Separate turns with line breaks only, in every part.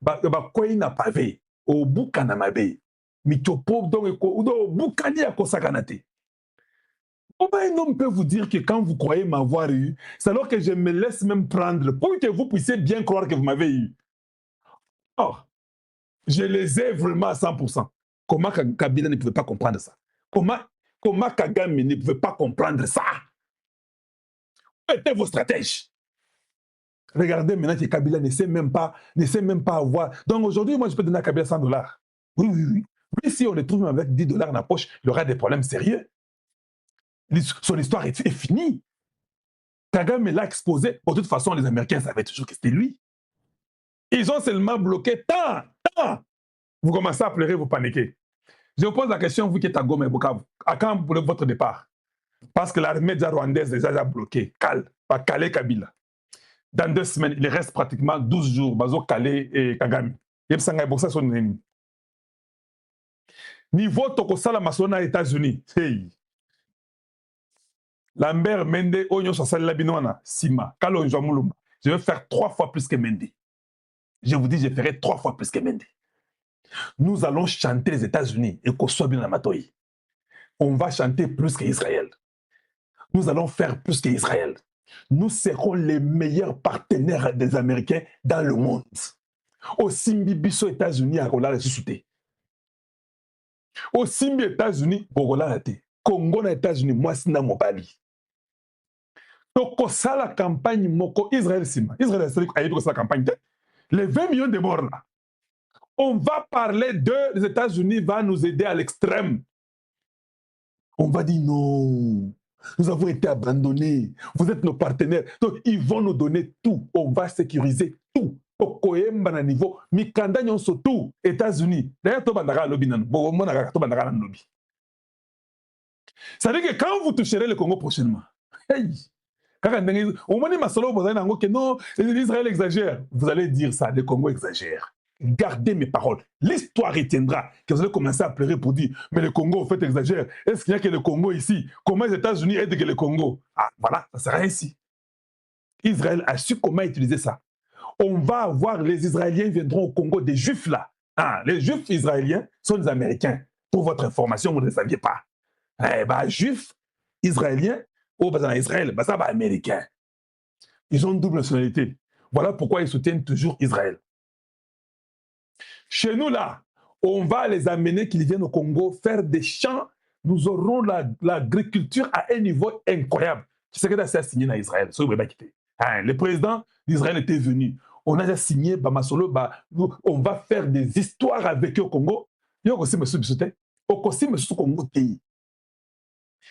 bakwei na pavé obuka na mabe mitopo donc obukani ya kosakana te. Comment un homme peut vous dire que quand vous croyez m'avoir eu, c'est alors que je me laisse même prendre pour que vous puissiez bien croire que vous m'avez eu. Or, je les ai vraiment à 100%. Comment Kabila ne pouvait pas comprendre ça? Comment Kagame ne pouvait pas comprendre ça? Où étaient vos stratèges? Regardez maintenant que Kabila ne sait même pas avoir. Donc aujourd'hui, moi, je peux donner à Kabila $100. Oui, oui, oui. Lui, si on le trouve avec $10 dans la poche, il aura des problèmes sérieux. Son histoire est finie. Kagame l'a exposé. De toute façon, les Américains savaient toujours que c'était lui. Ils ont seulement bloqué tant. Vous commencez à pleurer, vous paniquez. Je vous pose la question, vous qui êtes à Goma et Bukavu, à quand votre départ? Parce que l'armée rwandaise les a bloqués. Calais Kabila. Dans 2 semaines, il reste pratiquement 12 jours. Bazo Calais et Kagame. Niveau Tokosala Masona États-Unis. Hey. Lambert Mende, Onyo Sasali Labinoana, Sima, Kalo Njamulumba. Je vais faire 3 fois plus que Mende. Je vous dis, je ferai 3 fois plus que Mende. Nous allons chanter les États-Unis et Kosoabina Matoi. On va chanter plus qu'Israël. Nous allons faire plus qu'Israël. Nous serons les meilleurs partenaires des Américains dans le monde. Au Simbi Biso États-Unis, à Rola ressuscité. Au Simbi États-Unis, Bogola raté. Congo na États-Unis, moi sina mobali. Donc, ça la campagne moko Israël sima. Israël a eu la campagne. Les 20 millions de morts là. On va parler les États-Unis va nous aider à l'extrême. On va dire non. Nous avons été abandonnés. Vous êtes nos partenaires. Donc, ils vont nous donner tout. On va sécuriser tout. Okoyemba na niveau. Mikanda nyonso tout. États-Unis. D'ailleurs, to bandara lobby nan. Bo monaka to bandara nan lobby. Ça veut dire que quand vous toucherez le Congo prochainement, hey, au moment où non, Israël exagère, vous allez dire ça, le Congo exagère. Gardez mes paroles. L'histoire retiendra que vous allez commencer à pleurer pour dire mais le Congo, en fait, exagère. Est-ce qu'il n'y a que le Congo ici? Comment les États-Unis aident que le Congo? Ah, voilà, ça sera ainsi. Israël a su comment utiliser ça. On va avoir, les Israéliens viendront au Congo, des Juifs là. Ah, les Juifs israéliens sont des Américains. Pour votre information, vous ne le saviez pas. Eh ben, Juifs, Israéliens, Israël, ça va américain. Ils ont une double nationalité. Voilà pourquoi ils soutiennent toujours Israël. Chez nous, là, on va les amener qu'ils viennent au Congo faire des champs. Nous aurons l'agriculture à un niveau incroyable. Tu sais que ça a signé dans Israël. Le président d'Israël était venu. On a déjà signé, on va faire des histoires avec eux au Congo.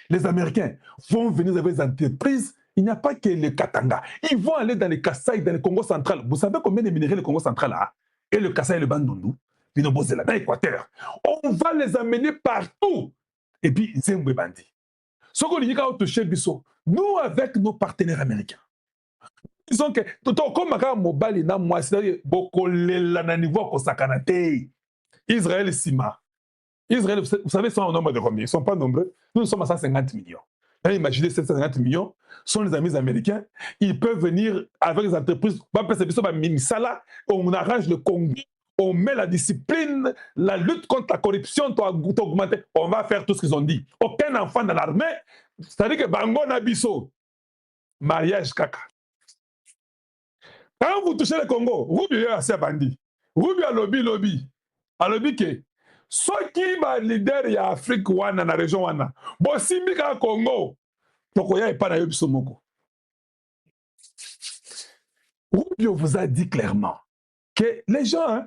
Les Américains vont venir avec des entreprises. Il n'y a pas que le Katanga. Ils vont aller dans les Kasaï, dans le Congo central. Vous savez combien de minerais le Congo central a? Et le Kasaï et le Bandundu, dans l'Équateur. On va les amener partout. Et puis, Zembwe Bandi. Ce qu'on dit quand touché Bisso, nous avec nos partenaires américains. Ils ont que, comme Mobali na moi, c'est-à-dire, Bokolela na niveau Kosakanate, Israël Sima. Israël, vous savez, ils sont au nombre de combien? Ils ne sont pas nombreux. Nous sommes à 150 millions. Imaginez 750 millions, sont les amis américains. Ils peuvent venir avec les entreprises. On arrange le Congo, on met la discipline, la lutte contre la corruption, augmenter. On va faire tout ce qu'ils ont dit. Aucun enfant dans l'armée, c'est-à-dire que Bango Nabiso, mariage caca. Quand vous touchez le Congo, vous vivez assez bandit. Vous vivez à lobby. À lobby que. Ceux qui sont leader de l'Afrique dans la région, si vous Congo, pourquoi pas na Somoko? Rubio vous a dit clairement que les gens, hein,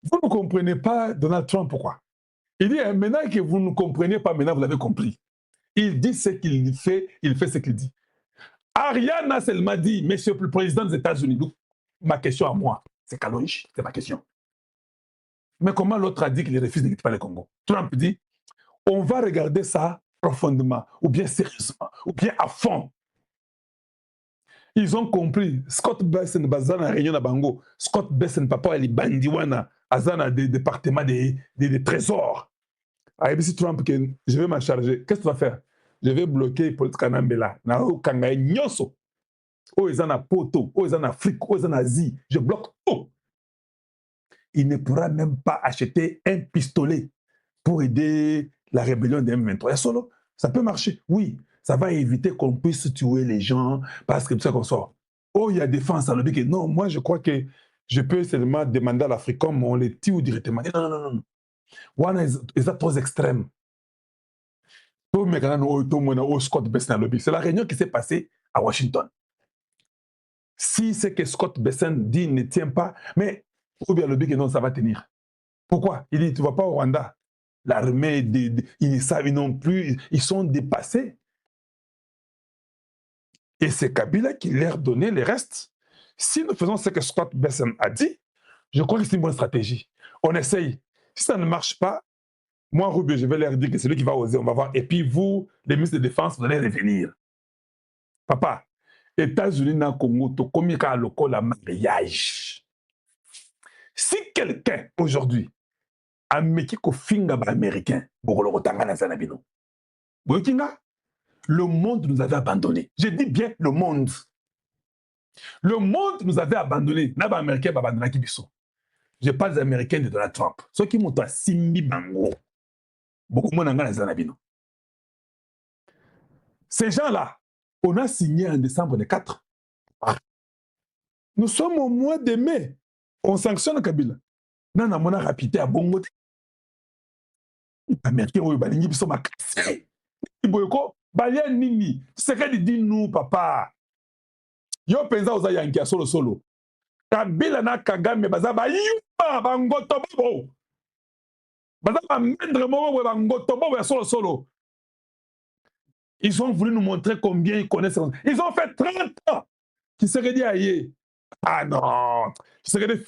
vous ne comprenez pas Donald Trump, pourquoi? Il dit, maintenant que vous ne comprenez pas, maintenant vous l'avez compris. Il dit ce qu'il fait, il fait ce qu'il dit. Ariane a seulement dit, monsieur le président des États-Unis, donc ma question à moi, c'est Kaloïch, c'est ma question. Mais comment l'autre a dit qu'il refuse de quitter le Congo? Trump dit, on va regarder ça profondément, ou bien sérieusement, ou bien à fond. Ils ont compris. Scott Bessent, Bazana Réunion à Bango. Scott Bessent, papa, il est bandiwana, Azana des départements des trésors. ABC Trump, je vais m'en charger. Qu'est-ce que tu vas faire? Je vais bloquer Paul Kanambela. Nao Kangaï Nyoso. Oh, ils en a Poto, oh, ils en a Afrique, oh, ils en a Asie. Je bloque tout. il ne pourra même pas acheter un pistolet pour aider la rébellion des M23. Solo, ça peut marcher, oui. Ça va éviter qu'on puisse tuer les gens parce que ça qu'on sort. Oh, il y a défense à l'objet. Non, moi, je crois que je peux seulement demander à l'Africain, mais on les tue directement. Non, non, non, non. One is trop extrême. C'est la réunion qui s'est passée à Washington. Si c'est que Scott Bessent dit ne tient pas, mais Ruby a le que non, ça va tenir. Pourquoi? Il dit, tu ne vas pas au Rwanda. L'armée, ils savent non plus, ils sont dépassés. Et c'est Kabila qui leur donnait les restes. Si nous faisons ce que Scott Bessent a dit, je crois que c'est une bonne stratégie. On essaye. Si ça ne marche pas, moi, Rubio, je vais leur dire que c'est lui qui va oser, on va voir. Et puis vous, les ministres de Défense, vous allez revenir. Papa, États-Unis na Congo, to komika loko la mariage. Si quelqu'un aujourd'hui a meki ko finga ba américain, bokolo kotanga na zanabino. Boyokinga, le monde nous avait abandonnés. Je dis bien le monde. Le monde nous avait abandonnés. Na ba américain ba abandonna ki biso. Je parle des américains de Donald Trump. Ceux qui m'ont simbi bango. Beaucoup moins na zanabino. Ces gens-là, on a signé en décembre 4. Nous sommes au mois de mai. On sanctionne Kabila. Non, on a rapidité à Bongo. Les Américains ont baligné biso makasi. Iboyoko, balia nini. C'est qu'elle dit nous, papa. Yo penza oza yankia solo solo. Kabila na Kagame baza ba yupa bangoto bobo. Baza ba mendre mobo bangoto bobo ya solo solo. Ils ont voulu nous montrer combien ils connaissent. Ils ont fait 30 ans. Qui serait dit aïe. Ah non.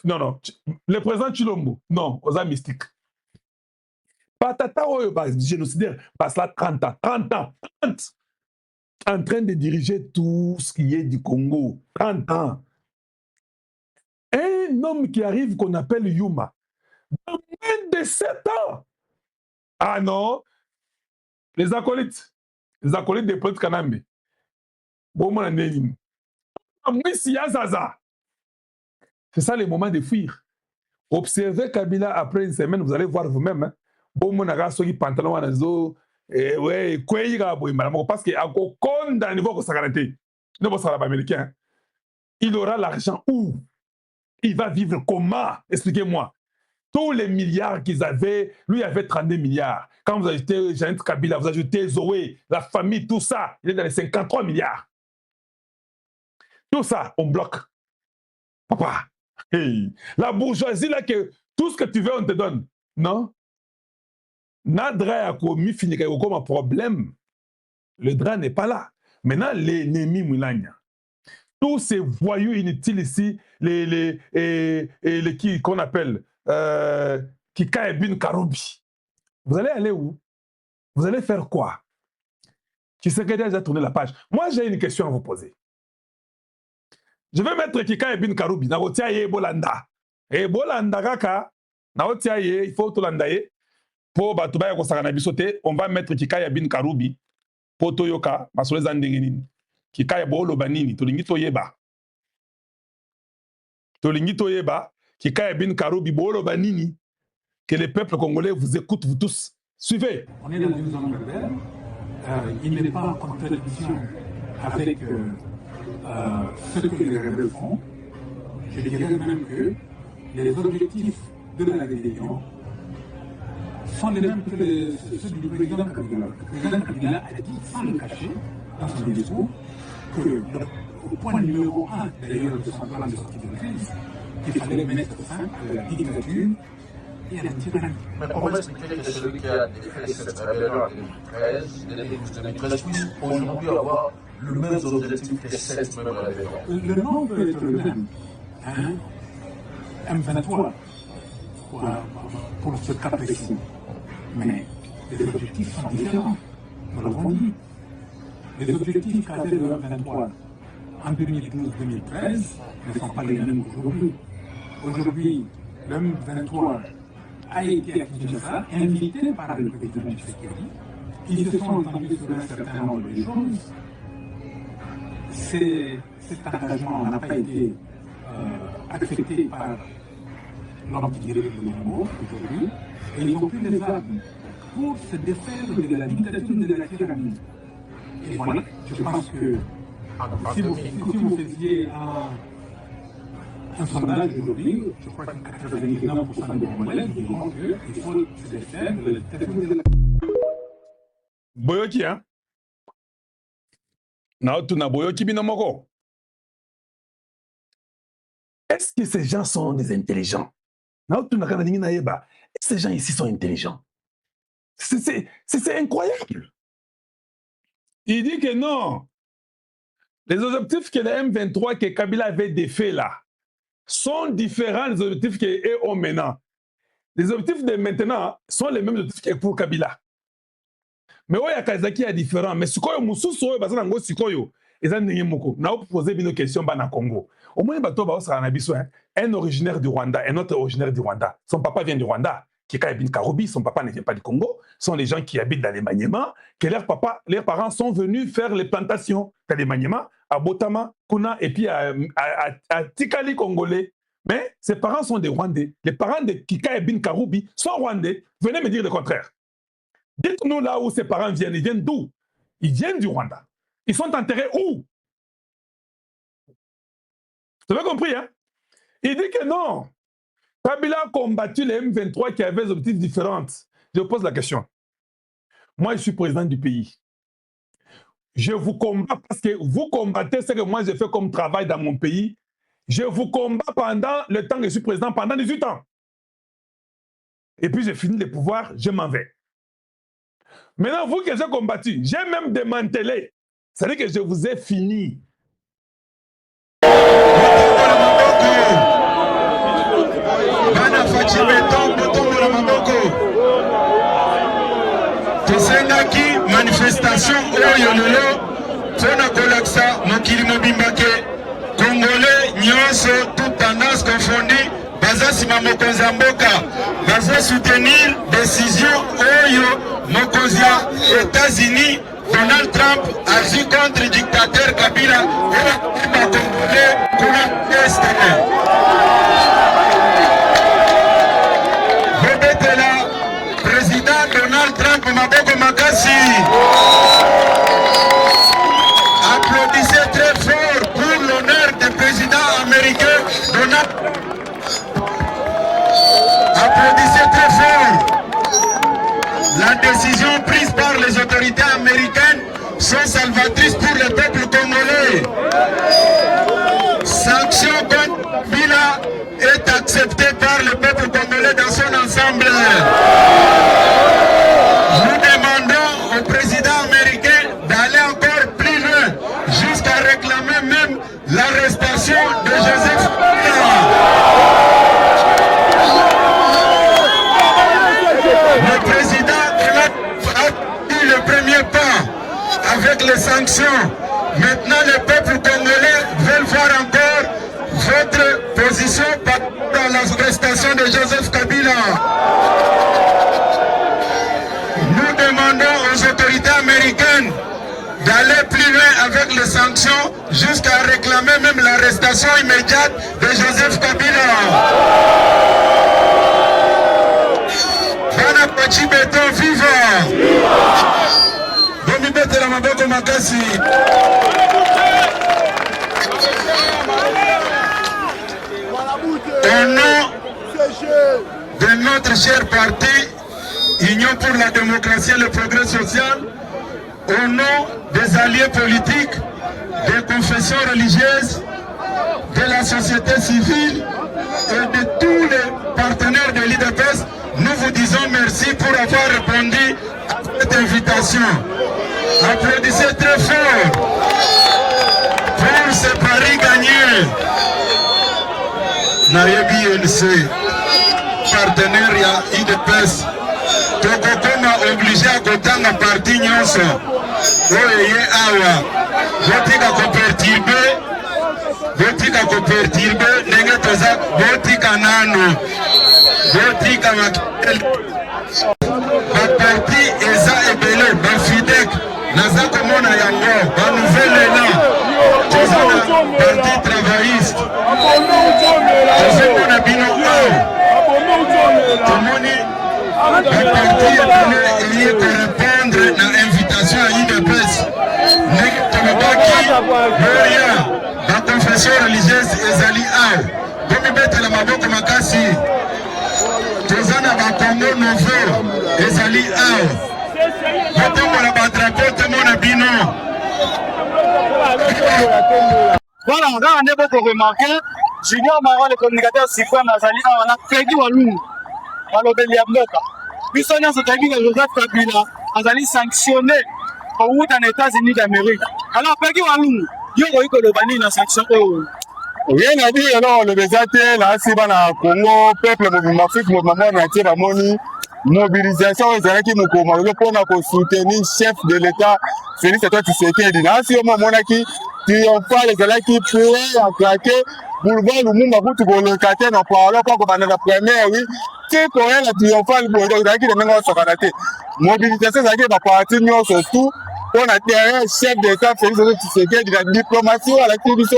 Non, non. Le président Chilombo, non, aux âmes mystiques. Patata génocidaire, passe là 30 ans. 30 ans. 30. En train de diriger tout ce qui est du Congo. 30 ans. Un homme qui arrive qu'on appelle Yuma. Dans moins de 7 ans. Ah non. Les acolytes des potes Kanambe. Bon, moi, c'est ça le moment de fuir. Observez Kabila après une semaine, vous allez voir vous-même. Bon, mon agaso qui pantalon à zo, ouais, quoi il a parce que à Kokon dans le niveau que ça garantit. Ne pas ça américain. Il aura l'argent où? Il va vivre comment? Expliquez-moi. Tous les milliards qu'ils avaient, lui avait 32 milliards. Quand vous ajoutez Jeannette Kabila, vous ajoutez Zoé, la famille, tout ça, il est dans les 53 milliards. Tout ça, on bloque. Papa, hey, la bourgeoisie, là, que tout ce que tu veux, on te donne. Non? Nadra a commis fini comme un problème. Le drap n'est pas là. Maintenant, l'ennemi Moulania. Tous ces voyous inutiles ici, les qui qu'on appelle Kika et Bin Karoubi. Vous allez aller où? Vous allez faire quoi? Qui sait que déjà tourné la page? Moi, j'ai une question à vous poser. Je vais mettre Kika et Bin Karoubi. Naotia ye Bolanda. Et Bolanda kaka. Naotia ye, il faut tout landaye. Pour Batouba Kosakana Bisote, on va mettre Kika et Bin Karoubi. Pour Toyoka, Masole Zandengenin. Kika et Bolo Banini. Tolingi Toyeba. Tolingi Toyeba. Kika et Bin Karoubi. Bolo Banini. Que les peuples congolais vous écoutent, vous tous. Suivez.
On est dans une zone rebelle. Il n'est pas en contradiction avec ce que les rebelles font. Je dirais même que les objectifs de la rébellion sont les mêmes que ceux du président Kabila. Le président Kabila a dit, sans le cacher, dans son discours, que le point numéro 1 d'ailleurs de son plan de sortie de crise, qu'il fallait mettre fin à la dictature et à la tyrannie.
Mais comment expliquer que celui qui a défait cette rébellion en 2013, dès 2013, puisse aujourd'hui avoir le même objectif que cette même rébellion?
Le nom peut être le même. Hein? M23 pour ce cas précis. Mais les objectifs sont différents. Nous l'avons dit. Les objectifs qu'a fait le M23 en 2012-2013 ne sont pas les mêmes qu'aujourd'hui. Aujourd'hui, le M23 a été à Kinshasa, invité par le président Tshisekedi. Ils se sont entendus sur un certain nombre de choses. Cet engagement n'a pas été accepté par l'homme qui dirige le gouvernement aujourd'hui, et ils n'ont plus les armes pour se défaire de la dictature de la tyrannie. Et voilà, je pense que si vous faisiez un sondage aujourd'hui, je crois que 99% des Congolais diront qu'il faut se défaire de la dictature de la
Boyoki, hein? Naotuna Boyoki Binomoko. Est-ce que ces gens sont des intelligents? Naotuna Kanadingi Naeba. Est-ce que ces gens ici sont intelligents? C'est incroyable. Il dit que non. Les objectifs que le M23, que Kabila avait défaits là, sont différents des objectifs qu'ils ont maintenant. Les objectifs de maintenant sont les mêmes objectifs que pour Kabila. Mais oui, Kazaki est différent. Mais Sukoyo, Moussousou, Bazanango, Sukoyo, ils ont dit Moko. Nous avons posé une question dans Congo. Au moins, un originaire du Rwanda, un autre originaire du Rwanda. Son papa vient du Rwanda, qui est Bin Karoubi, son papa ne vient pas du Congo. Ce sont les gens qui habitent dans les Maniema, que leurs parents sont venus faire les plantations dans les Maniema, à Botama, Kuna, et puis à Tikali congolais. Mais ses parents sont des Rwandais. Les parents de Kika et Bin Karoubi sont Rwandais. Venez me dire le contraire. Dites-nous là où ses parents viennent. Ils viennent d'où? Ils viennent du Rwanda. Ils sont enterrés où? Vous avez compris, hein? Il dit que non. Kabila a combattu les M23 qui avaient des objectifs différents. Je vous pose la question. Moi, je suis président du pays. Je vous combats parce que vous combattez ce que moi j'ai fait comme travail dans mon pays. Je vous combats pendant le temps que je suis président, pendant 18 ans. Et puis j'ai fini le pouvoir, je m'en vais. Maintenant, vous que j'ai combattu, j'ai même démantelé. C'est-à-dire que je vous ai fini.
Manifestation Oyololo, Fona Kolaksa, Mokili Mobimbake, Congolais, Nyonso, toute tendance confondue, Baza Sima Mokonzamboka, Baza soutenir décision Oyo, Mokozia, États-Unis, Donald Trump agit contre le dictateur Kabila, et Congolais, Kuna Estene. Président Donald Trump, Maboko Makasi. Applaudissez très fort pour l'honneur du président américain Donald Trump. Applaudissez très fort. La décision prise par les autorités américaines sont salvatrices pour le peuple congolais. Sanction contre Bila est acceptée par le peuple congolais dans son ensemble. Nous demandons au président américain d'aller encore plus loin, jusqu'à réclamer même l'arrestation de Joseph Kabila. Le président a pris le premier pas avec les sanctions. Maintenant, le peuple congolais veut voir encore votre position dans l'arrestation de Joseph Kabila. Nous demandons aux autorités américaines d'aller plus loin avec les sanctions jusqu'à réclamer même l'arrestation immédiate de Joseph Kabila. Bana Pachi Beton, viva! Bomi Bete la Maboko Makasi. Au nom de notre cher parti, Union pour la démocratie et le progrès social, au nom des alliés politiques, des confessions religieuses, de la société civile et de tous les partenaires de l'IDPS, nous vous disons merci pour avoir répondu à cette invitation. Applaudissez très fort pour ce pari gagné. Nayebi UNC, partenaire ya IDPS, Tokokoma obligé à kotanga parti nyonso. Oye awa, votika ko perturber, nenge toza votika nano. Votika makel. Ba parti eza ebele, ba FIDEC, naza komona yango, ba nouvelle élan. Toza parti travailliste. Toza mona bino Tomoni, la partie est pour répondre à l'invitation à l'IDPS. La confession religieuse ezali ao. Bomi bete la maboko makasi. Tozana ba Congo Novo ezali ao. Botombo la badrapo tomona bino.
Voilà, on a beaucoup remarqué. Junior Maron, le communicateur suprême, Azali, on a perdu Walou. Balobeli Abnoka. Puis on a ce que Joseph Kabila, Azali sanctionné pour route en États-Unis d'Amérique. Alors, perdu Walou, il y a eu que le banni dans sanction.
Rien à dire, alors, le Bézaté, là, c'est dans le Congo, peuple, mouvement Afrique, mouvement entier, la monnaie. Mobilisation ezalaki mokoma pour soutenir chef de l'État Félix Antoine Tshisekedi. Là, si on m'a dit triomphal ezalaki prêt à craquer boulevard Lumumba pour tout le quartier dans parole pas comme dans la première oui. C'est pour la triomphal pour ezalaki de mengo sokanate. Mobilisation ezalaki ba parti nyonso tout on a terrain chef d'État Félix Antoine Tshisekedi la diplomatie à la Kibiso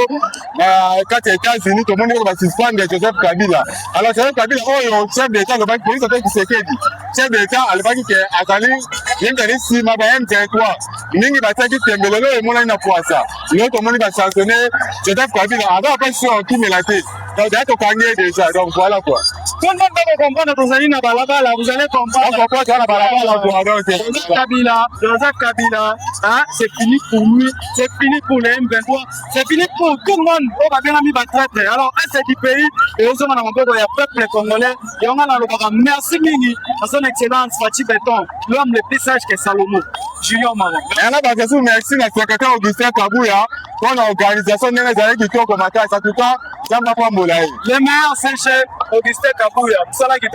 quatre États-Unis tout le monde va suspendre Joseph Kabila. Alors Joseph Kabila oh chef d'État le Félix Antoine Tshisekedi. Chef d'État alibaki ke akali yendali sima ba M23 ningi bataki tembelelo et mona na poisa le tout le monde va sanctionner Joseph Kabila avant pas sur qui me la tête donc déjà to kangé déjà donc voilà quoi
Tout le monde va comprendre que vous allez na balabala vous allez comprendre
pourquoi tu as la balabala quoi donc
Joseph Kabila hein c'est fini pour lui c'est fini pour les M23 c'est fini pour tout le monde on va bien mis battre alors c'est du pays et on a maboko ya peuple congolais et on a na lobaka merci mingi à son excellence Fatih Béton l'homme le plus sage que Salomon Junior Maron.
Et là, merci à secrétaire Augustin Kabouya pour l'organisation de l'Azali qui en matin. En tout cas, ça m'a pas moulé.
Le maire, c'est chef Augustin Kabouya. Ça là qui est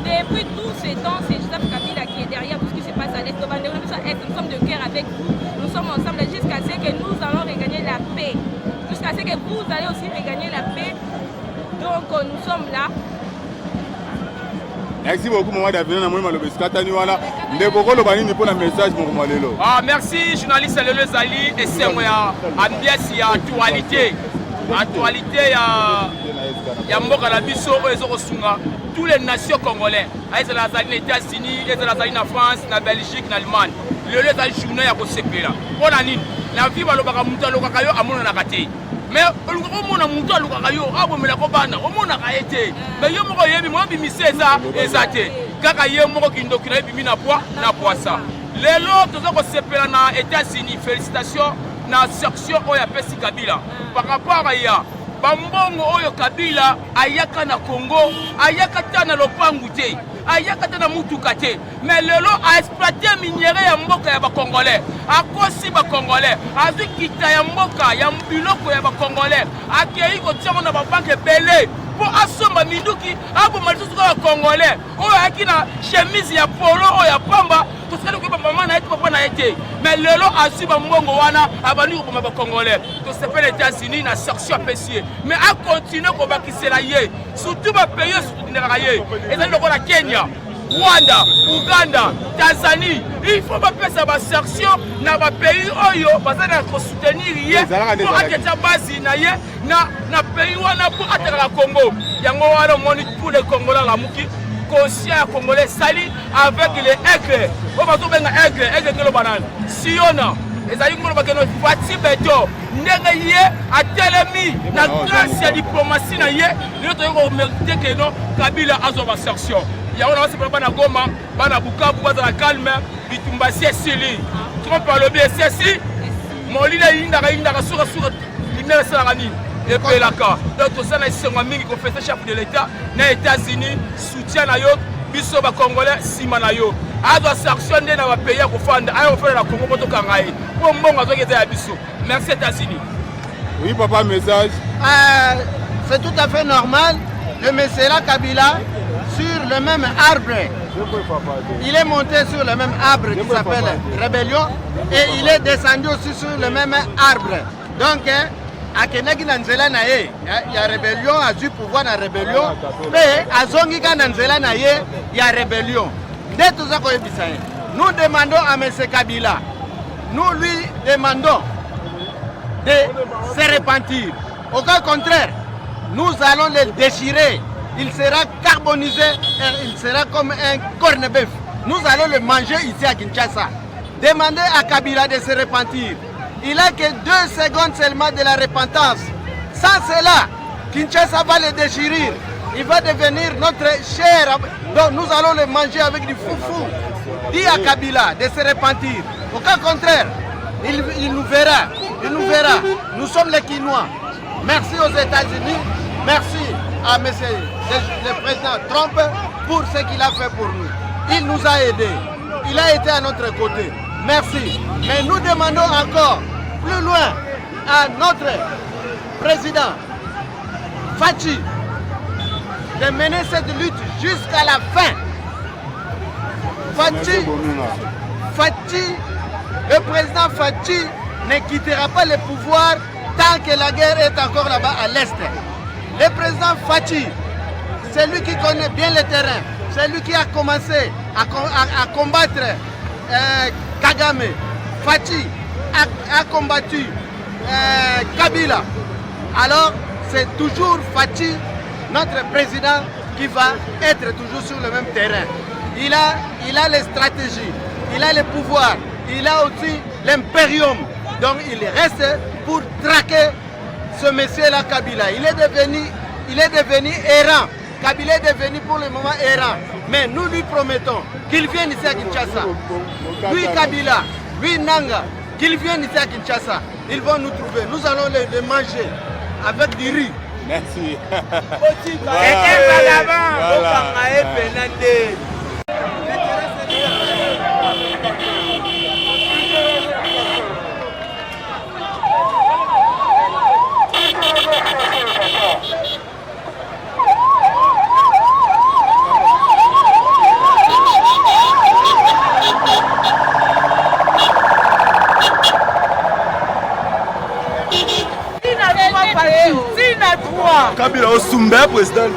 Depuis tous ces temps, c'est Joseph Kabila qui est derrière tout ce qui se passe à l'Est. Nous sommes de cœur avec vous. Nous sommes ensemble jusqu'à ce que nous allons regagner la paix. Jusqu'à ce que vous allez aussi regagner la paix. Donc nous sommes là.
Merci beaucoup, Maman David.
Merci, journaliste Lele Zali. Et c'est moi, ambiance et actualité. Actualité, il y a Mboka Labiso, tous les nations congolais. Ils sont les États-Unis, ils sont en France, en Belgique, en Allemagne. Lele Zali, journée à Kosepe là. On a dit, la vie va le bagamuta, le kakayo, à mon nakate. Mais au moins, on a monté le kakayo, à mon nakobana, au moins, on a été. Mais il y a mon yémi, moi, je suis ça, et ça. Kakayo, moi, qui n'a pas mis na poids ça. Les autres, ils ont Kosepe là, aux États-Unis. Félicitations. Na section oya pesi Kabila par rapport à ya bambongo oyo Kabila ayaka na Congo ayaka tana lopangu te ayaka tana mutuka te mais lelo a exploité minière ya mboka ya ba congolais akosi ba congolais azu kita ya mboka ya biloko ya ba congolais akei ko tiamo na ba banque belé pour asomba miduki aboma lisusu kaka congolais oyo ayaki na chemise ya polo oyo ya pamba tosali koyeba mama na ye te papa na ye te mais lelo azwi bambongo wana abandi koboma bacongolais tosepele états-unis na section apesi ye mais akontinue kobakisela ye surtout bapays oyo sutindekaka ye ezali lokola kenya Rwanda, Uganda, Tanzanie, il faut bapesa basection na bapays oyo bazali ko soutenir ye pour ateta base na ye na pays wana pour ateka Congo. Yango wana moni tous les Congolais la muki conscient congolais sali avec les aigles. On va trouver un aigle ngelo banane. Siona ezali ngolo bakeno Fati Beto ndenge ye atelemi na grâce ya diplomatie na ye nous devons mériter que non Kabila azo ba section. Ya on a aussi pas na Goma, ba na Bukavu ba na calme, bitumba sesili. Trompe le BSC. Mon lila inda sura l'inda sarani. Et puis là donc tout ça na sengo mingi confessé chef de l'état na États-Unis soutien na yo biso ba congolais sima na yo. Azo sanctionner na ba pays ko fanda ayo faire la Congo moto kangai. Pour mbongo azokeza ya biso. Merci États-Unis.
Oui papa message.
C'est tout à fait normal de Messera Kabila sur le même arbre. Il est monté sur le même arbre qui s'appelle Rébellion et il est descendu aussi sur le même arbre. Donc, à Kenegi Nanzela Naye, il y a Rébellion, a du pouvoir dans Rébellion, mais à Zongiga Nanzela Naye, il y a Rébellion. Nous demandons à M. Kabila, nous lui demandons de se repentir. Au cas contraire, nous allons le déchirer. Il sera carbonisé et il sera comme un corned-beef. Nous allons le manger ici à Kinshasa. Demandez à Kabila de se repentir. Il n'a que 2 secondes seulement de la repentance. Sans cela, Kinshasa va le déchirer. Il va devenir notre chair. Donc nous allons le manger avec du foufou. Dis à Kabila de se repentir. Au cas contraire, il nous verra. Il nous verra. Nous sommes les Kinois. Merci aux États-Unis. Merci à M. le président Trump pour ce qu'il a fait pour nous. Il nous a aidés. Il a été à notre côté. Merci. Mais nous demandons encore plus loin à notre président Fachi de mener cette lutte jusqu'à la fin. Fachi, le président Fachi ne quittera pas le pouvoir tant que la guerre est encore là-bas à l'est. Le président Fachi, c'est lui qui connaît bien le terrain, c'est lui qui a commencé à combattre Kagame. Fachi a combattu Kabila. Alors c'est toujours Fachi, notre président, qui va être toujours sur le même terrain. Il a les stratégies, il a le pouvoir, il a aussi l'impérium. Donc il reste pour traquer ce monsieur-là, Kabila. Il est devenu errant. Kabila est devenu pour le moment errant. Mais nous lui promettons qu'il vienne ici à Kinshasa. Lui Kabila, lui Nanga, qu'ils viennent ici à Kinshasa. Ils vont nous trouver. Nous allons les manger avec du riz.
Merci.
Kabila Osumbe, président.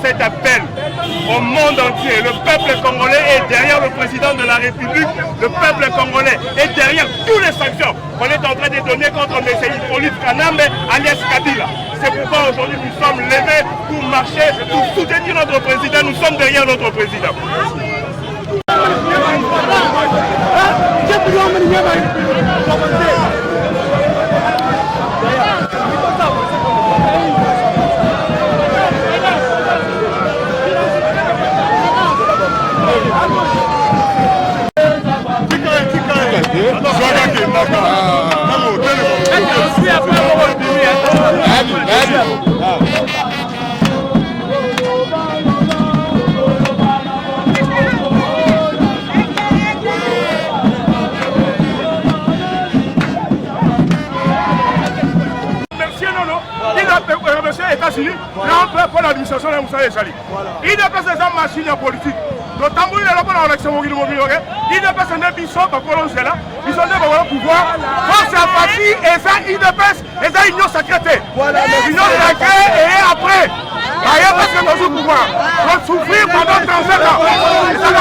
Cet appel au monde entier. Le peuple congolais est derrière le président de la République. Le peuple congolais est derrière toutes les sanctions qu'on est en train de donner contre M. Hippolyte Kanambe alias Kabila. C'est pourquoi aujourd'hui nous sommes levés pour marcher, pour soutenir notre président. Nous sommes derrière notre président.
États-Unis, pour l'administration de Moussa Echali. Il dépasse les machines politiques. Le tambour est là pour l'élection mobile. Il dépasse les bisons par là. Ils sont là pour le pouvoir. Quand c'est un parti, et ça, il dépasse, et ça, union secrétaire. Union secrétaire, et après, ailleurs parce que dans le pouvoir, on va souffrir pendant 35 ans. Et ça va.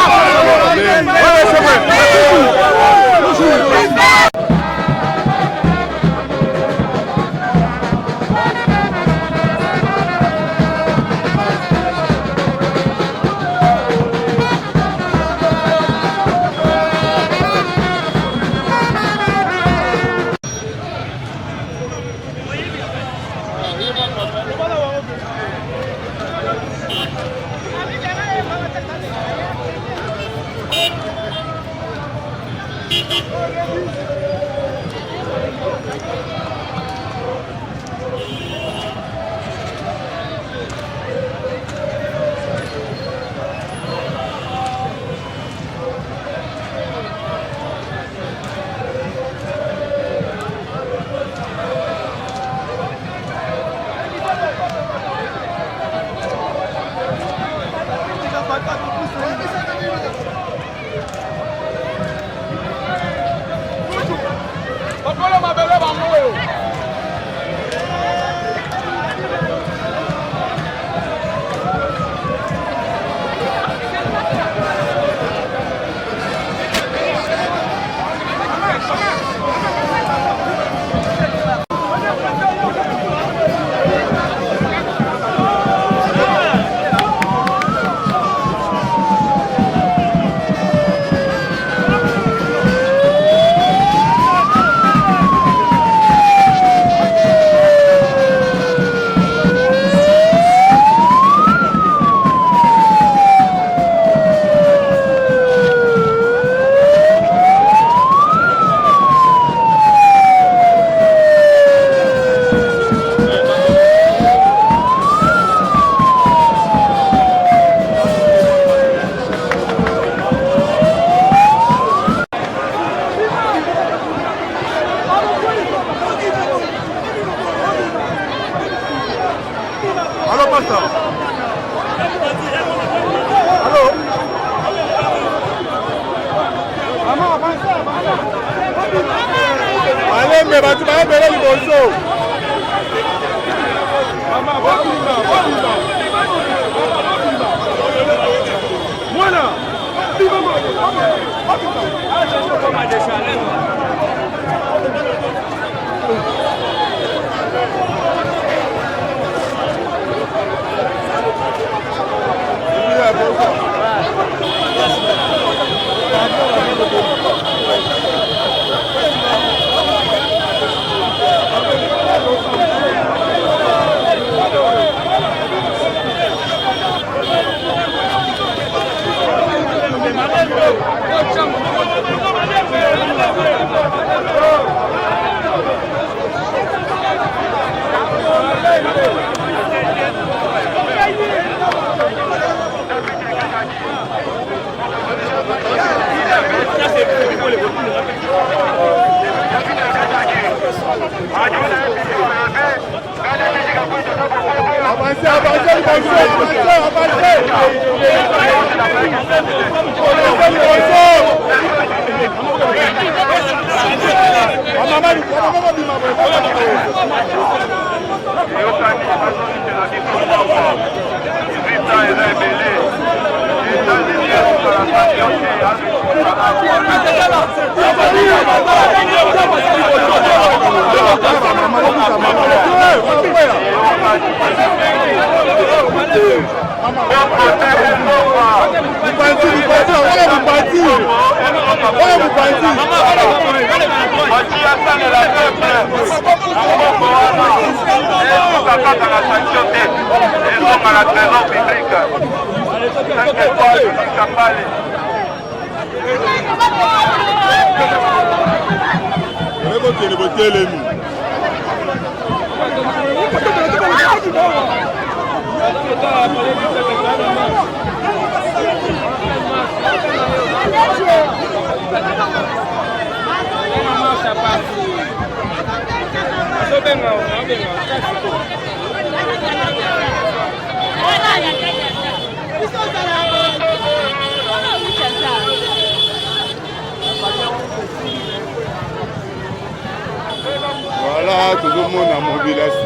Voilà, tout le monde a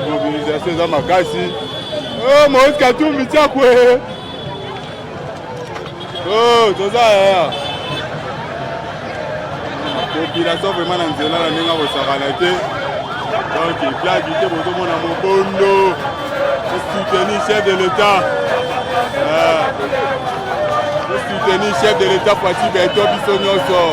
mobilisation dans ma casse. Oh, Moïse Katumbi, tiens quoi? Oh, tout ça, la population vraiment dans le là, n'est pas au Saranate. Donc, il y a quitté pour tout le monde à Mobondo. Soutenir le chef de l'État. Soutenir le chef de l'État, Fati Beto Bissonioso.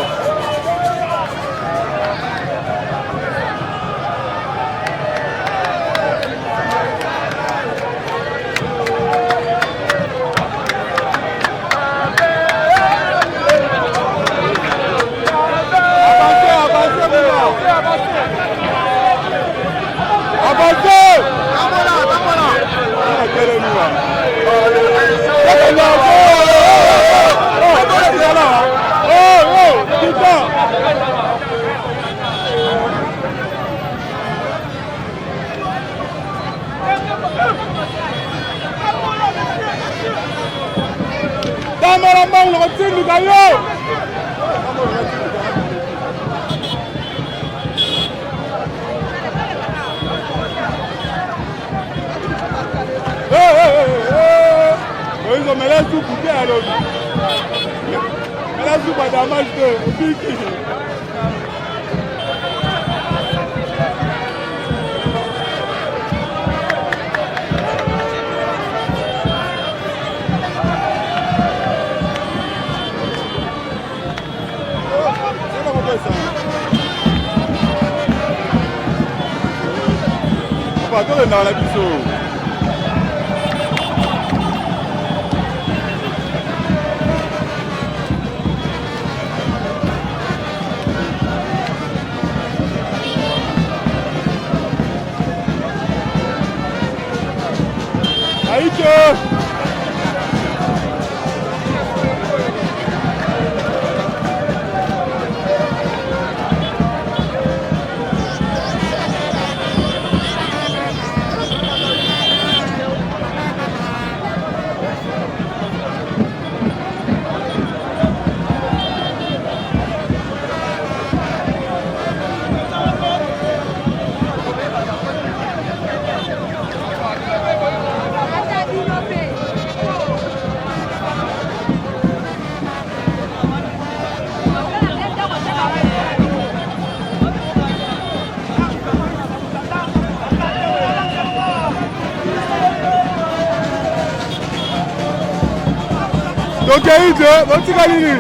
Dans la biseau. Aïe! Donc il y a eu deux, donc tu vas lui.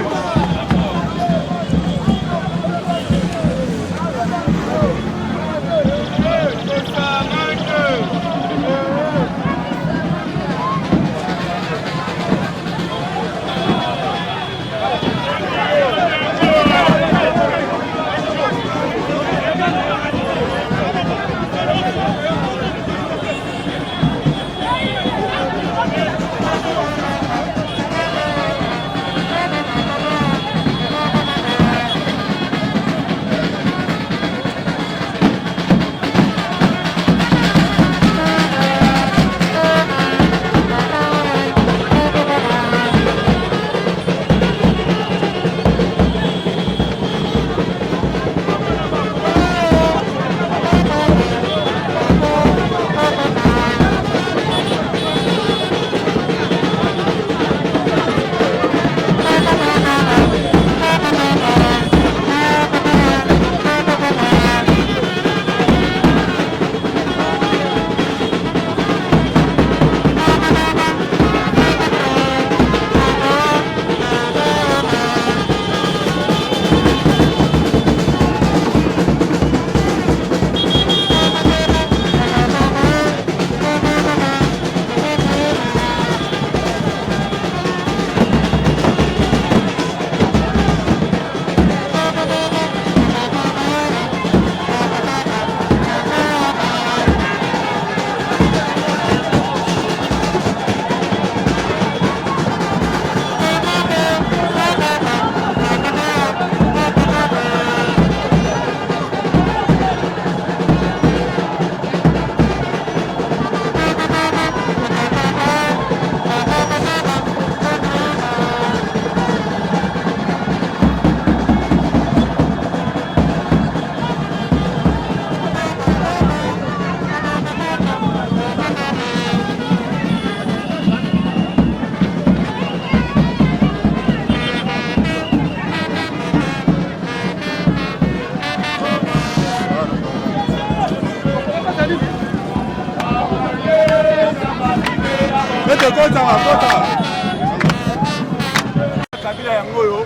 Kabila yango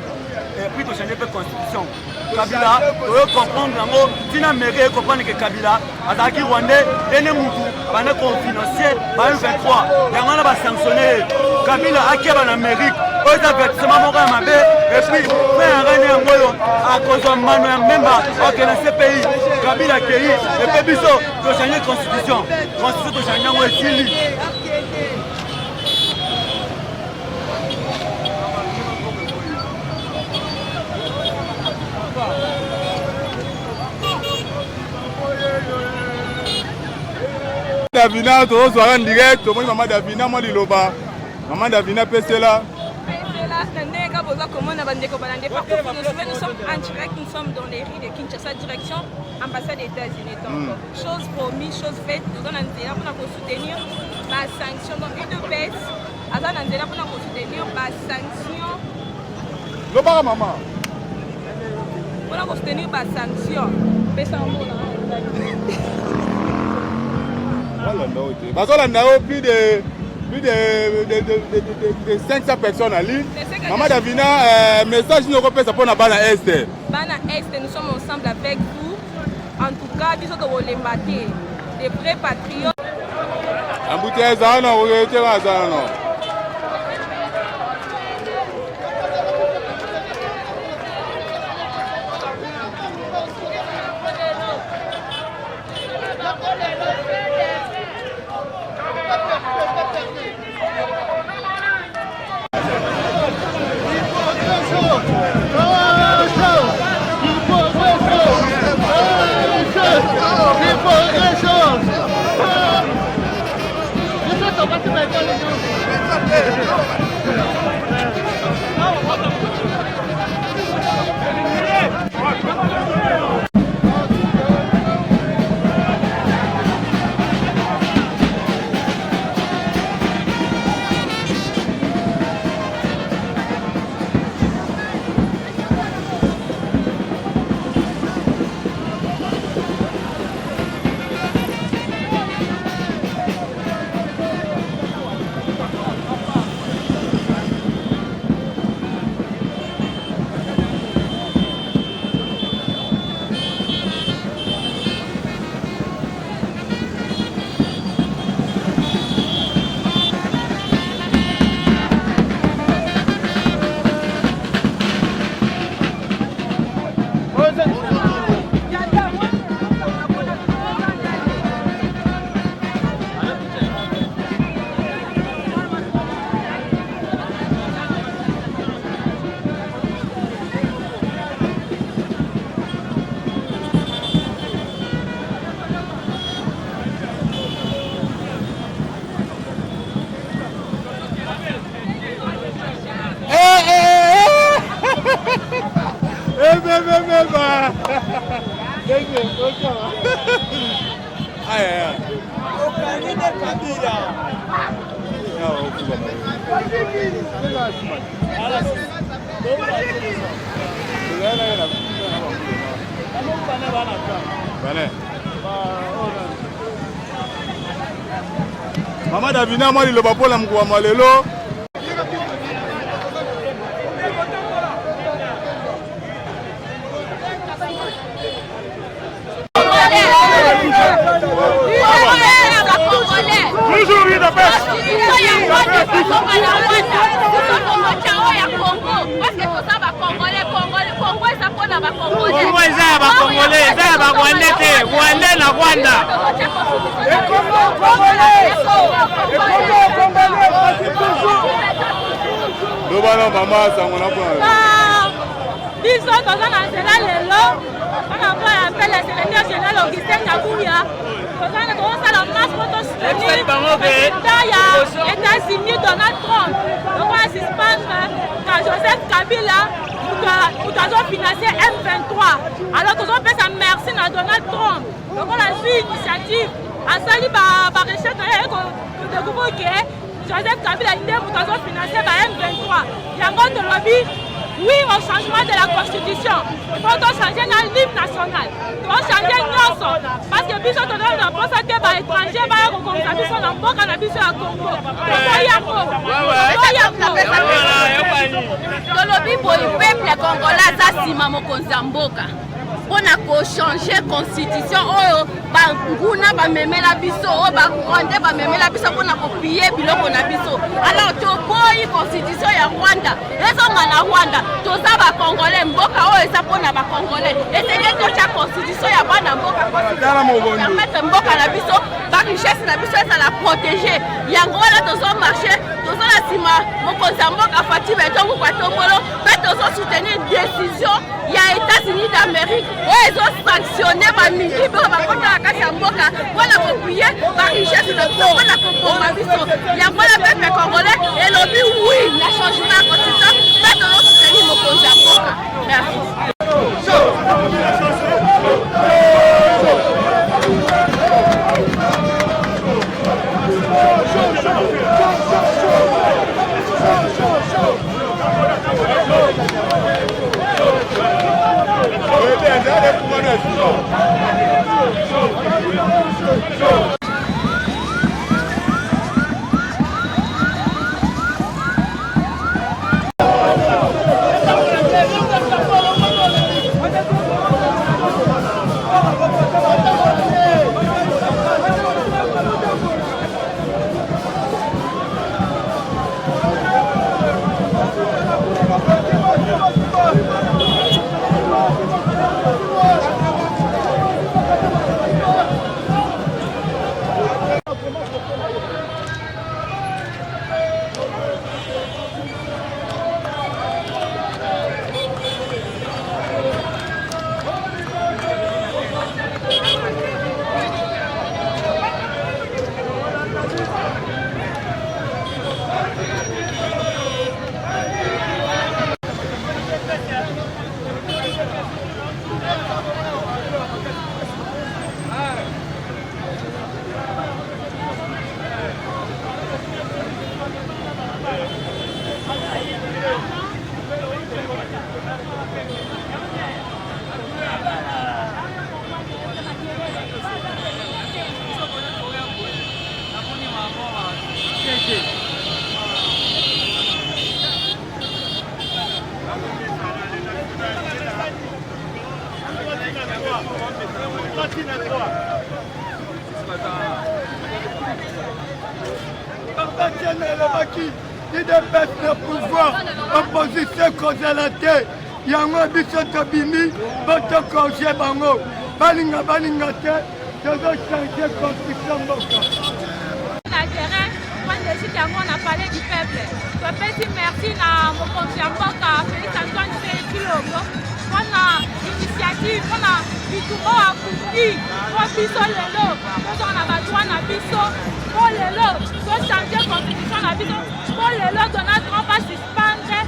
et puis de changer la constitution. Kabila doit comprendre yango tina mairie comprendre que Kabila azaki rwandais ene mutu bana ko financier ba 23 yango na ba sanctionner Kabila akeba na Amérique aux avertissements moko ya mabe et puis faire un yango yo a cause de mano ya memba ok na ce pays Kabila kei et puis biso de changer constitution de changer yango esili.
Davina, tu vas en direct, moi maman Davina, moi Liloba. Maman Davina, PCLA.
Nous sommes en direct, nous sommes dans les rues de Kinshasa, direction ambassade des États-Unis. Donc, chose promise, chose faite, nous sommes pour soutenir la sanction. Donc, une de baisse, pour soutenir la sanction.
Loba maman.
Pour soutenir la sanction.
Plus de 500 personnes en ligne. Maman Davina, message nous repère ça pour la Bana Est.
Bana Est, nous sommes ensemble avec vous. En tout cas, nous sommes des vrais patriotes.
Embouteillage, non, non. Maman Davina, moi, il le pour la mouama lelo.
Toujours une baisse.
États-Unis, Donald Trump. Donc, on suspend quand Joseph Kabila nous avons financé M23. Alors que nous avons fait ça merci à Donald Trump. Donc, on a suivi l'initiative. À ça, il va rechercher que Joseph Kabila nous avons financé par M23. Il y a un lobby. oui au changement de la constitution. Il faut changer l'hymne national. Il faut changer Nyonso. Parce que biso to na posa ke ba étranger ba ko comme ça biso na mboka na biso ya Congo.
Tolobi boy peuple congolais za sima mokonzi ya mboka. Pona ko changer constitution oyo banguna bamemela biso o bakonde bamemela biso pona ko piller biloko na biso. Alors to boy constitution ya Rwanda ezonga na Rwanda toza ba congolais mboka oyo eza pona ba congolais etenge to cha constitution ya bana mboka permettre mboka na biso ba richesse na biso eza la protéger yango wana tozo marcher tozo la sima mokonzi mboka Fatima etongo kwa tombolo pe tozo soutenir décision ya États-Unis d'Amérique et ils ont sanctionné ma mili pour ma compte à la mboka pour la copier par richesse de pour la compromission. Il y a pas le peuple congolais et l'objet oui, la changement de constitution, mais de l'autre soutenir mon cause à mboka. Merci.
Il dépasse le pouvoir, opposition contre la terre. Yango biso tobimi, boto congé bango. Balinga balinga te, tozo changer constitution mboka.
L'intérêt, quand on décide on a parlé du peuple. Je peux dire merci à mon conseiller mboka, Félix Antoine Tshisekedi. On a l'initiative, on a Bitumo à Kuki, on biso lelo, on a besoin de biso, on lelo, on changer constitution na biso, on lelo Donald Trump va suspendre.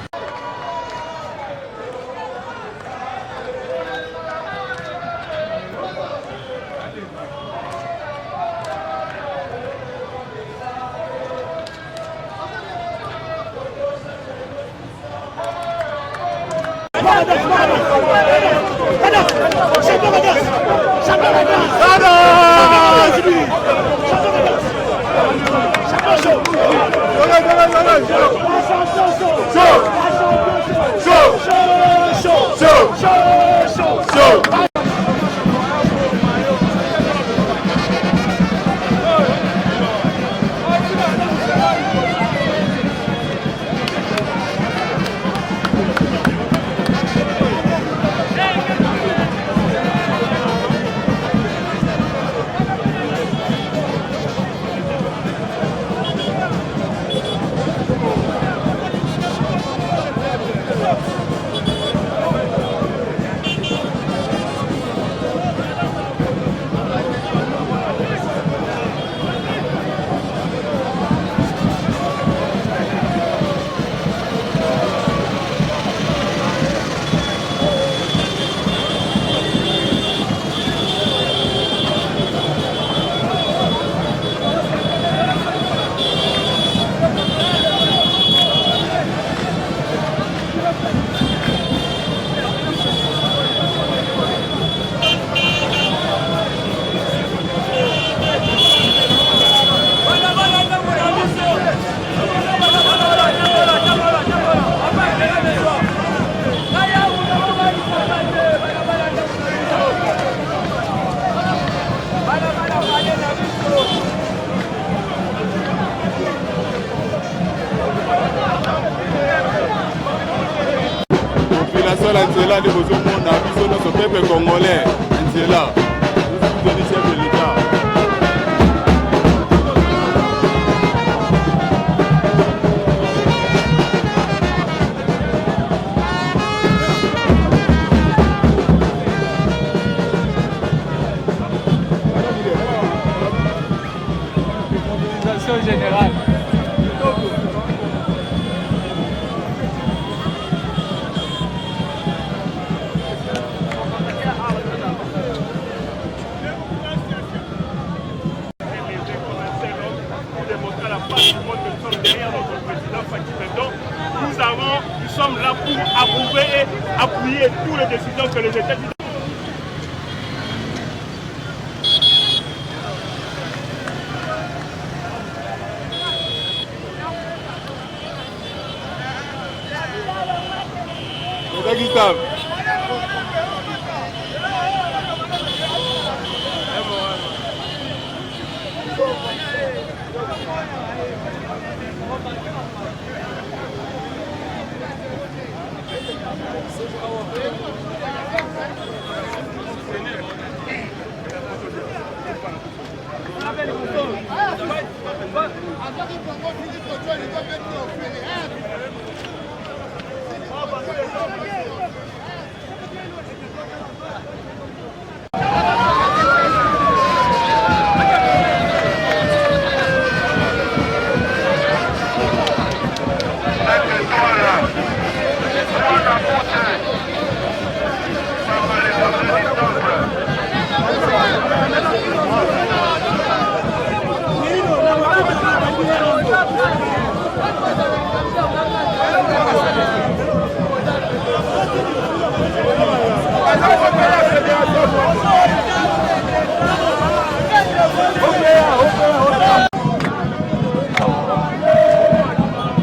seule Angela de Bozomona, biso notre peuple congolais, Angela, nous sommes chef de l'État.
Mobilisation générale.
Nous sommes là pour approuver et appuyer toutes les décisions que les États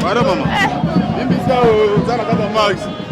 Voilà maman. Bimbisa Zana Kata Max.